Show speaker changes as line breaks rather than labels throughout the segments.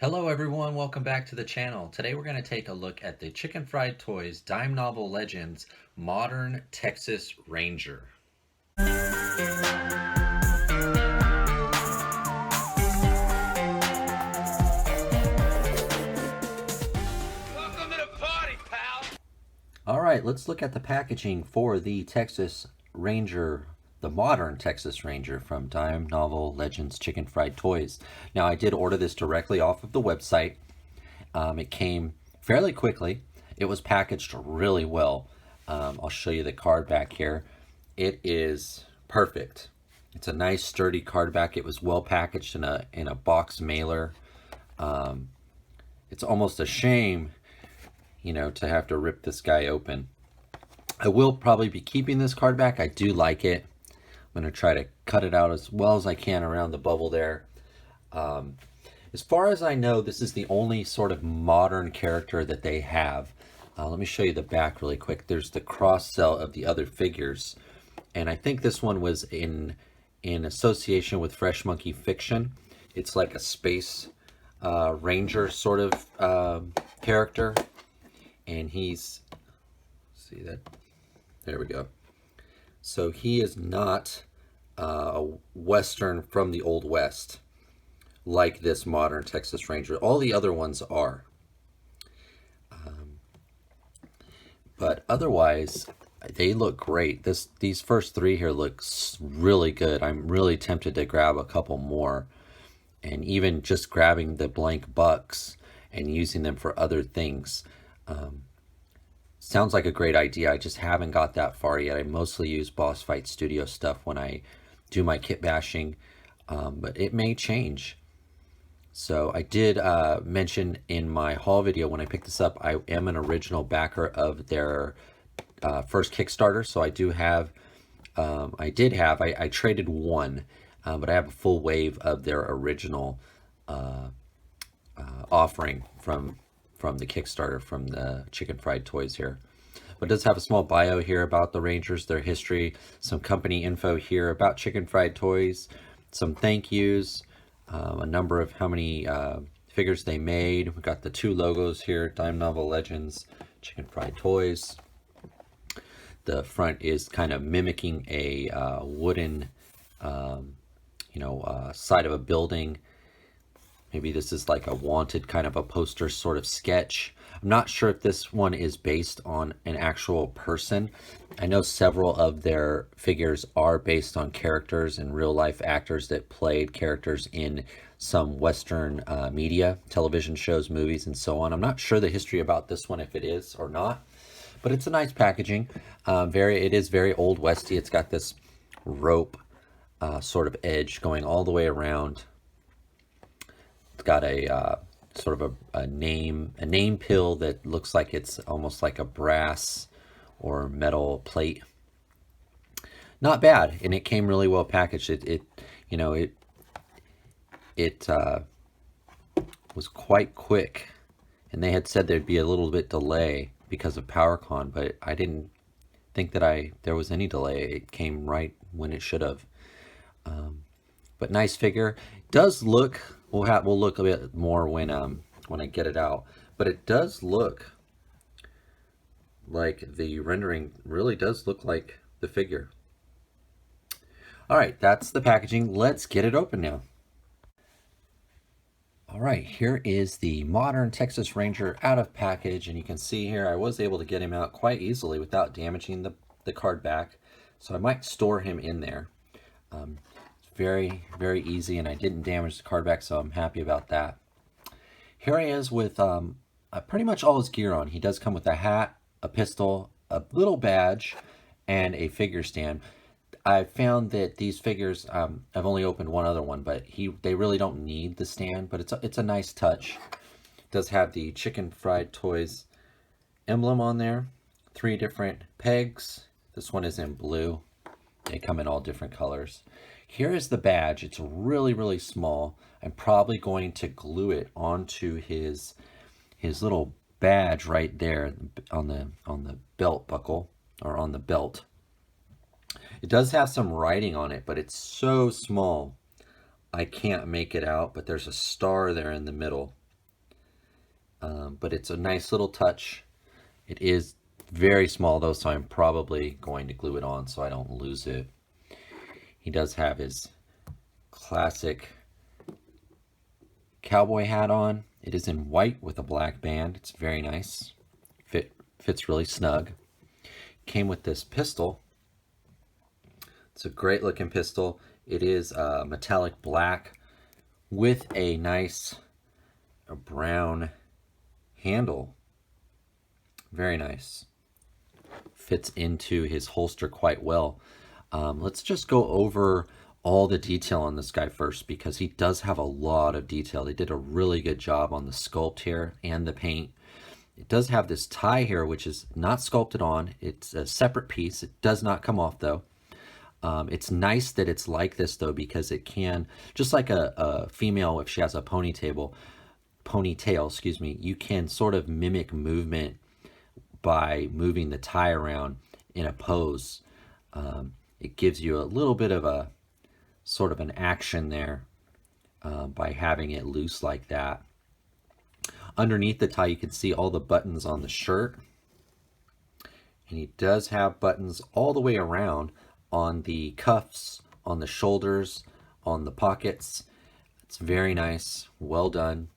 Hello everyone, welcome back to the channel. Today we're going to take a look at the Chicken Fried Toys Dime Novel Legends Modern Texas Ranger.
Welcome to the party, pal!
Alright, let's look at the packaging for the Texas Ranger, the modern Texas Ranger from Dime Novel Legends Chicken Fried Toys. Now I did order this directly off of the website. It came fairly quickly. It was packaged really well. I'll show you the card back here. It is perfect. It's a nice sturdy card back. It was well packaged in a box mailer. It's almost a shame, to have to rip this guy open. I will probably be keeping this card back. I do like it. I'm going to try to cut it out as well as I can around the bubble there. As far as I know, this is the only sort of modern character that they have. Let me show you the back really quick. There's the cross sell of the other figures. And I think this one was in association with Fresh Monkey Fiction. It's like a space ranger sort of character. And he's, see that, there we go. So he is not a Western from the Old West like this modern Texas Ranger. All the other ones are. But otherwise, they look great. These first three here look really good. I'm really tempted to grab a couple more. And even just grabbing the blank bucks and using them for other things. Sounds like a great idea. I just haven't got that far yet. I mostly use Boss Fight Studio stuff when I do my kit bashing. But it may change. So I did mention in my haul video when I picked this up, I am an original backer of their first Kickstarter. So I do have, I traded one, but I have a full wave of their original offering from the Kickstarter, from the Chicken Fried Toys here. But it does have a small bio here about the Rangers, their history, some company info here about Chicken Fried Toys, some thank yous, a number of how many figures they made. We've got the two logos here, Dime Novel Legends, Chicken Fried Toys. The front is kind of mimicking a wooden, side of a building. Maybe this is like a wanted kind of a poster sort of sketch. I'm not sure if this one is based on an actual person. I know several of their figures are based on characters and real life actors that played characters in some Western media, television shows, movies, and so on. I'm not sure the history about this one, if it is or not, but it's a nice packaging. It is very Old Westy. It's got this rope sort of edge going all the way around. It's got a sort of a name pill that looks like it's almost like a brass or metal plate. Not bad, and it came really well packaged. It was quite quick, and they had said there'd be a little bit delay because of PowerCon, but I didn't think that there was any delay. It came right when it should have. But nice figure. Does look. We'll look a bit more when I get it out. But it does look like the rendering really does look like the figure. All right, that's the packaging. Let's get it open now. All right, here is the modern Texas Ranger out of package, and you can see here I was able to get him out quite easily without damaging the card back. So I might store him in there. Very, very easy, and I didn't damage the card back, so I'm happy about that. Here he is with pretty much all his gear on. He does come with a hat, a pistol, a little badge, and a figure stand. I found that these figures, I've only opened one other one, but they really don't need the stand, but it's a nice touch. It does have the Chicken Fried Toys emblem on there, 3 different pegs. This one is in blue. They come in all different colors. Here is the badge. It's really, really small. I'm probably going to glue it onto his little badge right there on the belt buckle, or on the belt. It does have some writing on it, but it's so small I can't make it out, but there's a star there in the middle. but it's a nice little touch. It is very small though, so I'm probably going to glue it on so I don't lose it. He does have his classic cowboy hat on. It is in white with a black band. It's very nice. Fits really snug. Came with this pistol. It's a great looking pistol. It is metallic black with a nice brown handle. Very nice. Fits into his holster quite well. Let's just go over all the detail on this guy first, because he does have a lot of detail. They did a really good job on the sculpt here and the paint. It does have this tie here, which is not sculpted on. It's a separate piece. It does not come off though. It's nice that it's like this though, because it can, just like a female, if she has a ponytail, excuse me, you can sort of mimic movement by moving the tie around in a pose. It gives you a little bit of a sort of an action there by having it loose like that. Underneath the tie, you can see all the buttons on the shirt. And he does have buttons all the way around on the cuffs, on the shoulders, on the pockets. It's very nice, well done.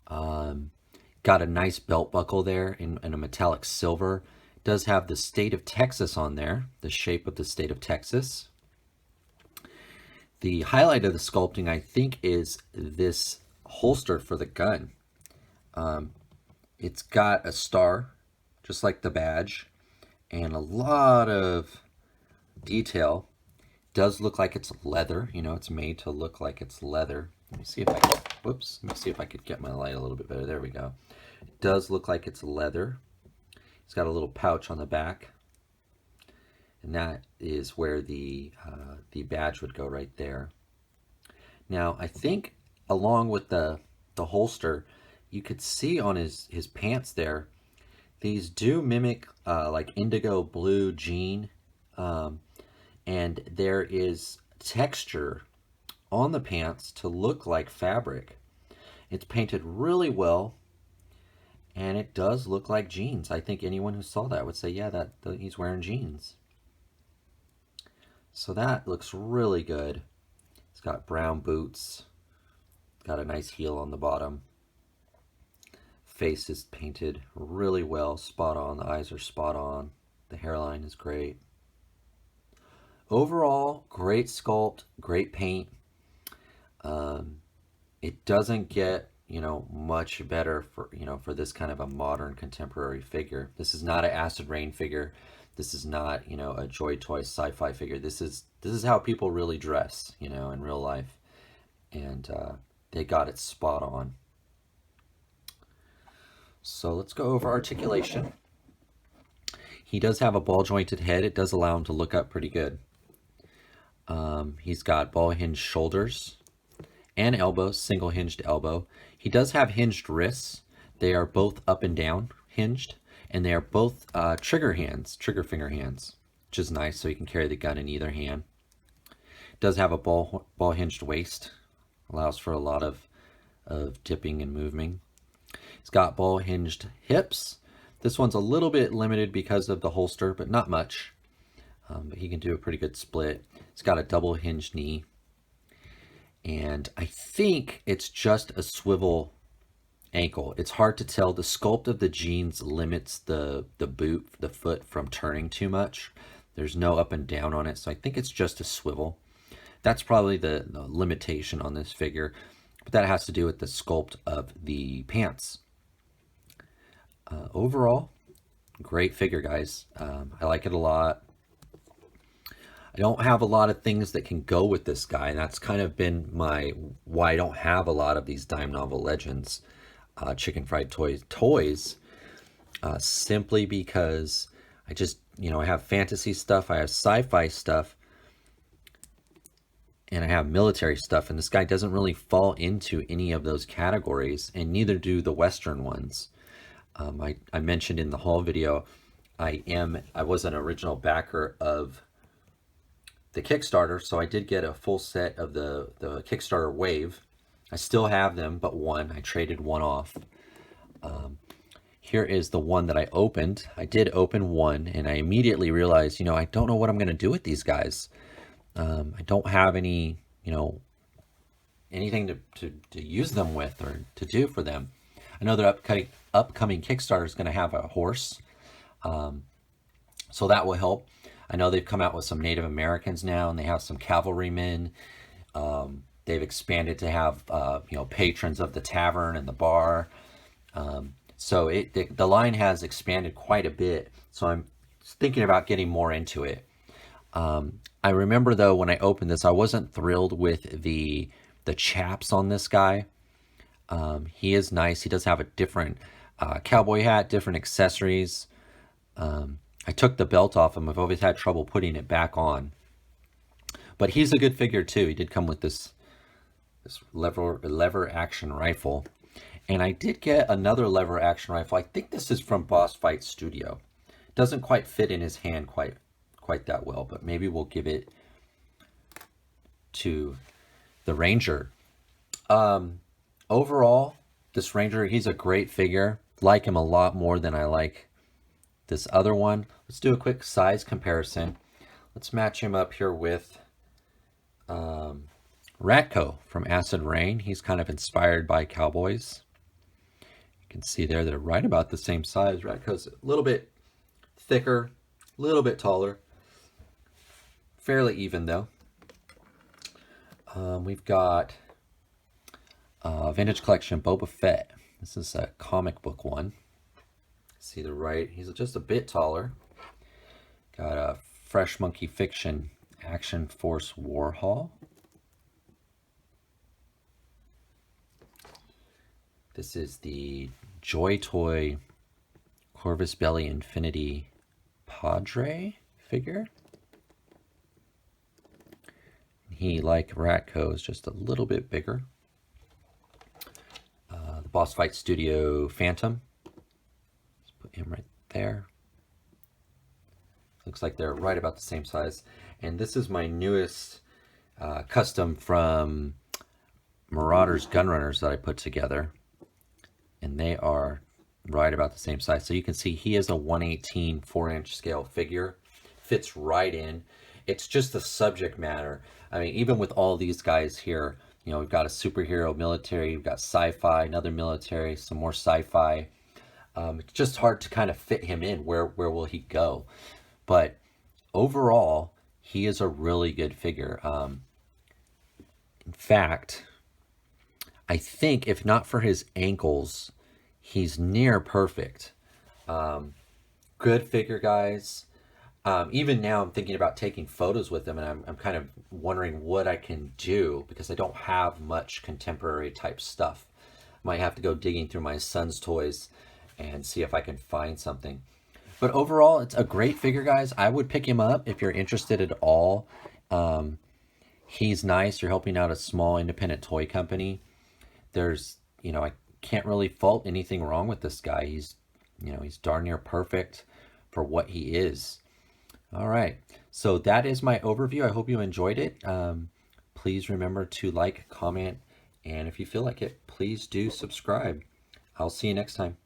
Got a nice belt buckle there in a metallic silver. It does have the state of Texas on there, the shape of the state of Texas. The highlight of the sculpting, I think, is this holster for the gun. It's got a star, just like the badge, and a lot of detail. Does look like it's leather. You know, it's made to look like it's leather. Let me see if I can, whoops, let me see if I could get my light a little bit better. There we go. It does look like it's leather. It's got a little pouch on the back, and that is where the badge would go right there. Now, I think along with the holster, you could see on his pants there, these do mimic like indigo blue jean, and there is texture on the pants to look like fabric. It's painted really well, and it does look like jeans. I think anyone who saw that would say, yeah, that he's wearing jeans. So that looks really good. It's got brown boots. Got a nice heel on the bottom. Face is painted really well, spot on. The eyes are spot on. The hairline is great. Overall, great sculpt, great paint. It doesn't get, much better for this kind of a modern contemporary figure. This is not an Acid Rain figure. This is not, a Joy Toys sci-fi figure. This is how people really dress, in real life. And they got it spot on. So let's go over articulation. He does have a ball jointed head. It does allow him to look up pretty good. He's got ball hinged shoulders and elbows, single hinged elbow. He does have hinged wrists. They are both up and down hinged, and they are both trigger finger hands, which is nice, so you can carry the gun in either hand. Does have a ball hinged waist, allows for a lot of dipping and moving. It's got ball hinged hips. This one's a little bit limited because of the holster, but not much. But he can do a pretty good split. It's got a double hinged knee. And I think it's just a swivel ankle. It's hard to tell. The sculpt of the jeans limits the foot from turning too much. There's no up and down on it, so I think it's just a swivel. That's probably the limitation on this figure, but that has to do with the sculpt of the pants. Overall, great figure, guys. I like it a lot. I don't have a lot of things that can go with this guy, and that's kind of been why I don't have a lot of these Dime Novel Legends Chicken Fried toys, simply because I just, I have fantasy stuff, I have sci-fi stuff, and I have military stuff, and this guy doesn't really fall into any of those categories, and neither do the Western ones. I mentioned in the haul video, I was an original backer of the Kickstarter, so I did get a full set of the Kickstarter wave. I still have them, but one. I traded one off. Here is the one that I opened. I did open one, and I immediately realized, I don't know what I'm going to do with these guys. I don't have any, anything to use them with or to do for them. I know their upcoming Kickstarter is going to have a horse, so that will help. I know they've come out with some Native Americans now, and they have some cavalrymen. They've expanded to have, patrons of the tavern and the bar. So the line has expanded quite a bit. So I'm thinking about getting more into it. I remember though, when I opened this, I wasn't thrilled with the chaps on this guy. He is nice. He does have a different cowboy hat, different accessories. I took the belt off him. I've always had trouble putting it back on. But he's a good figure too. He did come with this lever action rifle. And I did get another lever action rifle. I think this is from Boss Fight Studio. Doesn't quite fit in his hand quite that well, but maybe we'll give it to the Ranger. Overall, this Ranger, he's a great figure. Like him a lot more than I like this other one. Let's do a quick size comparison. Let's match him up here with Ratko from Acid Rain. He's kind of inspired by cowboys. You can see there they're right about the same size. Ratko's a little bit thicker, a little bit taller. Fairly even though. We've got Vintage Collection Boba Fett. This is a comic book one. See the right, he's just a bit taller. Got a Fresh Monkey Fiction Action Force Warhol. This is the Joy Toy Corvus Belli Infinity Padre figure. He, like Ratko, is just a little bit bigger. The Boss Fight Studio Phantom. Let's put him right there. Looks like they're right about the same size. And this is my newest custom from Marauders Gunrunners that I put together. And they are right about the same size. So you can see he is a 1/18 4-inch scale figure. Fits right in. It's just the subject matter. I mean, even with all these guys here, we've got a superhero military, we've got sci-fi, another military, some more sci-fi. It's just hard to kind of fit him in. Where will he go? But overall, he is a really good figure. In fact, I think if not for his ankles, he's near perfect. Good figure, guys. Even now I'm thinking about taking photos with him, and I'm kind of wondering what I can do because I don't have much contemporary type stuff. Might have to go digging through my son's toys and see if I can find something. But overall, it's a great figure, guys. I would pick him up if you're interested at all. He's nice. You're helping out a small independent toy company. There's, I can't really fault anything wrong with this guy. He's darn near perfect for what he is. All right, so that is my overview. I hope you enjoyed it. Please remember to like, comment, and if you feel like it, please do subscribe. I'll see you next time.